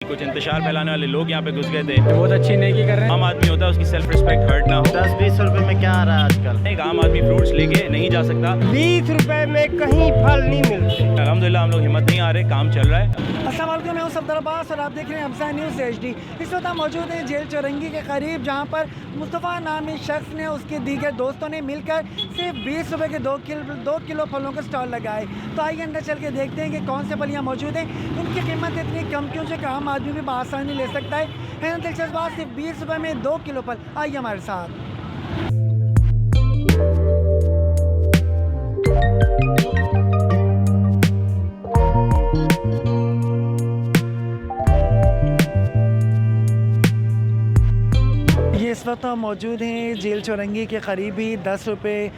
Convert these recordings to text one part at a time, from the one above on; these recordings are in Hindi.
कुछ इंतशार फैलाने वाले लोग यहाँ पे घुस गए थे। बहुत अच्छी नेकी कर रहे हैं। आम आदमी होता है, उसकी सेल्फ रिस्पेक्ट हर्ट ना हो। 10-20 रुपए में क्या आ रहा है आजकल? एक आम आदमी फ्रूट्स लेके नहीं जा सकता। 20 रुपए में कहीं फल नहीं मिलते। अल्हम्दुलिल्लाह हम लोग हिम्मत नहीं आ रहे, काम चल रहा है। अस्सलाम वालेकुम, मैं हूं सफदर अब्बास और आप देख रहे हैं हमजा न्यूज़ HD। इस वक्त हम मौजूद हैं जेल चौरंगी के करीब, जहां पर मुस्तफ़ा नामी शख्स ने उसके दीगर दोस्तों ने मिलकर सिर्फ 20 रुपए के 2 किलो फलों का स्टॉल लगाए। तो आइए अंदर चल के देखते हैं कि कौन से फल यहाँ मौजूद हैं, उनकी कीमत इतनी कम क्यों जो कि आम आदमी भी आसानी ले सकता है ना दिलचस्प बात। सिर्फ 20 रुपए में 2 किलो फल। आइए हमारे साथ। इस वक्त हम मौजूद हैं जेल चौरंगी के करीब ही। 10 रुपये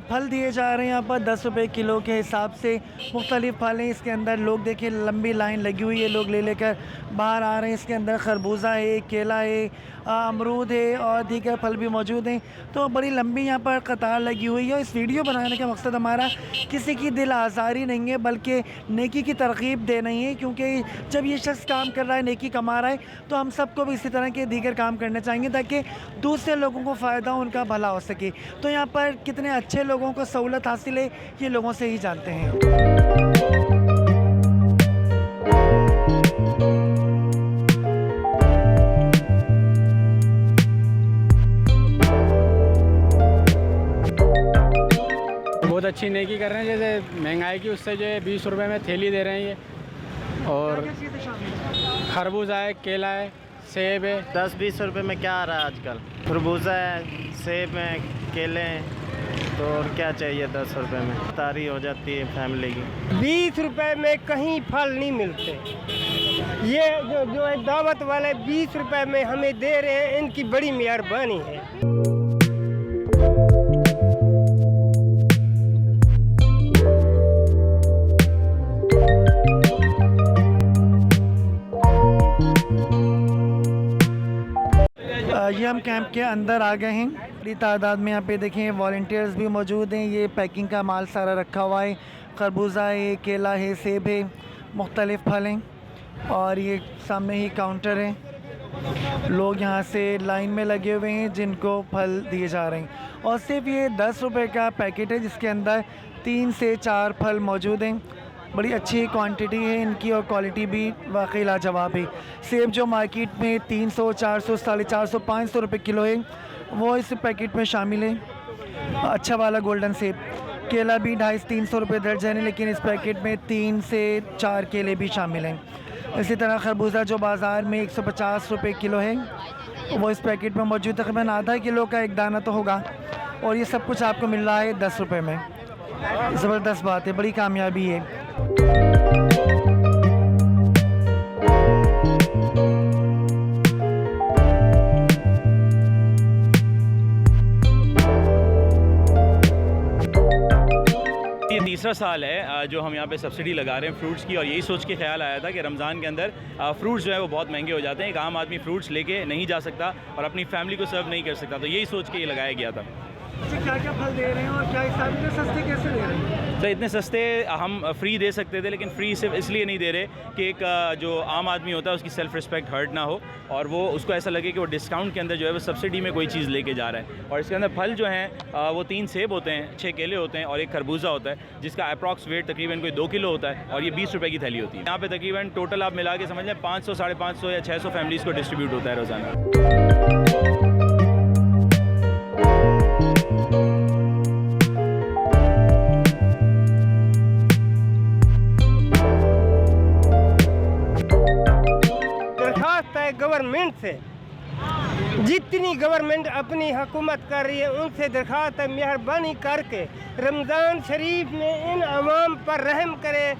फल दिए जा रहे हैं यहाँ पर, 10 रुपये किलो के हिसाब से मुख्तलिफ़ फल हैं। इसके अंदर लोग देखिए लंबी लाइन लगी हुई है, लोग ले लेकर बाहर आ रहे हैं। इसके अंदर खरबूजा है, केला है, अमरूद है और दीगर फल भी मौजूद हैं। तो बड़ी लंबी यहाँ पर कतार लगी हुई है। इस वीडियो बनाने का मकसद हमारा किसी की दिल आज़ारी नहीं है, बल्कि नेकी की तरगीब देना ही है। क्योंकि जब ये शख्स काम कर रहा है, नेकी कमा रहा है, तो हम सबको भी इसी तरह के दीगर काम करने चाहेंगे ताकि दूसरे लोगों को फ़ायदा, उनका भला हो सके। तो यहाँ पर कितने अच्छे लोगों को सहूलत हासिल है, ये लोगों से ही जानते हैं। बहुत अच्छी नेकी कर रहे हैं। जैसे महंगाई की, उससे जो है 20 रुपए में थैली दे रहे हैं ये। और खरबूजा है, केला है, सेब है। 10-20 रुपए में क्या आ रहा है आजकल? खरबूजा है, सेब है, केले हैं, तो और क्या चाहिए 10 रुपए में? तारी हो जाती है फैमिली की। 20 रुपए में कहीं फल नहीं मिलते। ये जो है दावत वाले 20 रुपए में हमें दे रहे हैं, इनकी बड़ी मेहरबानी है। ये हम कैंप के अंदर आ गए हैं। बड़ी तादाद में यहाँ पे देखें वॉलंटियर्स भी मौजूद हैं। ये पैकिंग का माल सारा रखा हुआ है। खरबूजा है, केला है, सेब है, मुख्तलिफ़ फल हैं। और ये सामने ही काउंटर है। लोग यहाँ से लाइन में लगे हुए हैं जिनको फल दिए जा रहे हैं। और सिर्फ ये 10 रुपये का पैकेट है जिसके अंदर 3 से 4 फल मौजूद हैं। बड़ी अच्छी क्वांटिटी है इनकी और क्वालिटी भी वाकई लाजवाब है। सेब जो मार्केट में 300, 400, 450, 500 रुपये किलो है, वो इस पैकेट में शामिल है। अच्छा वाला गोल्डन सेब। केला भी 250-300 रुपये दर्जन है, लेकिन इस पैकेट में 3 से 4 केले भी शामिल हैं। इसी तरह खरबूजा जो बाज़ार में 150 रुपये किलो है, वो इस पैकेट में मौजूद तकरीबन आधा किलो का एक दाना तो होगा। और ये सब कुछ आपको मिल रहा है 10 रुपये में। ज़बरदस्त बात है, बड़ी कामयाबी है। ये तीसरा साल है जो हम यहाँ पे सब्सिडी लगा रहे हैं फ्रूट्स की। और यही सोच के ख्याल आया था कि रमज़ान के अंदर फ्रूट्स जो है वो बहुत महंगे हो जाते हैं, एक आम आदमी फ्रूट्स लेके नहीं जा सकता और अपनी फैमिली को सर्व नहीं कर सकता। तो यही सोच के ये लगाया गया था। क्या क्या फल दे रहे हैं और क्या हिसाब से सस्ते कैसे दे रहे हैं? तो इतने सस्ते हम फ्री दे सकते थे, लेकिन फ्री सिर्फ इसलिए नहीं दे रहे कि एक जो आम आदमी होता है उसकी सेल्फ रिस्पेक्ट हर्ट ना हो और वो उसको ऐसा लगे कि वो डिस्काउंट के अंदर जो है वो सब्सिडी में कोई चीज़ लेके जा रहा है। और इसके अंदर फल जो हैं वो 3 सेब होते हैं, 6 केले होते हैं और एक खरबूजा होता है जिसका अप्रॉक्स वेट तकरीबन कोई 2 किलो होता है और ये 20 रुपये की थैली होती है। यहाँ पे तकरीबन टोटल आप मिला के समझ लें 500, 550 या 600 फैमिलीज़ को डिस्ट्रीब्यूट होता है रोज़ाना। गवर्नमेंट से, जितनी गवर्नमेंट अपनी हुकूमत कर रही है उनसे दरख्वास्त है, मेहरबानी करके रमज़ान शरीफ में इन अवाम पर रहम करे,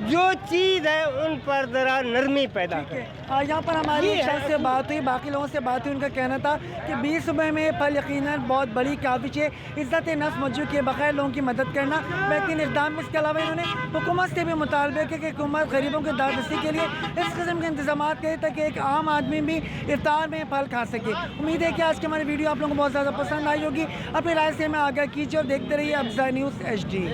जो चीज़ है उन पर ज़रा नरमी पैदा करे। यहाँ पर हमारी शख्स से बात हुई, बाकी लोगों से बात हुई। उनका कहना था कि 20 रुपये में फल यकीनन बहुत बड़ी काविश है। इज़्ज़त नफ्स मौजूद के बगैर लोगों की मदद करना बेहतरीन इक़दाम। इसके अलावा इन्होंने हुकूमत से भी मुतालबे किया कि हुकूमत गरीबों के दारदस्ती के लिए इस किस्म के इंतजाम करें ताकि एक आम आदमी भी इफ्तार में फल खा सके। उम्मीद है कि आज की हमारी वीडियो आप लोगों को बहुत ज़्यादा पसंद आई होगी। अपनी राय से हमें आगाह कीजिए और देखते रहिए हमजा न्यूज़ HD।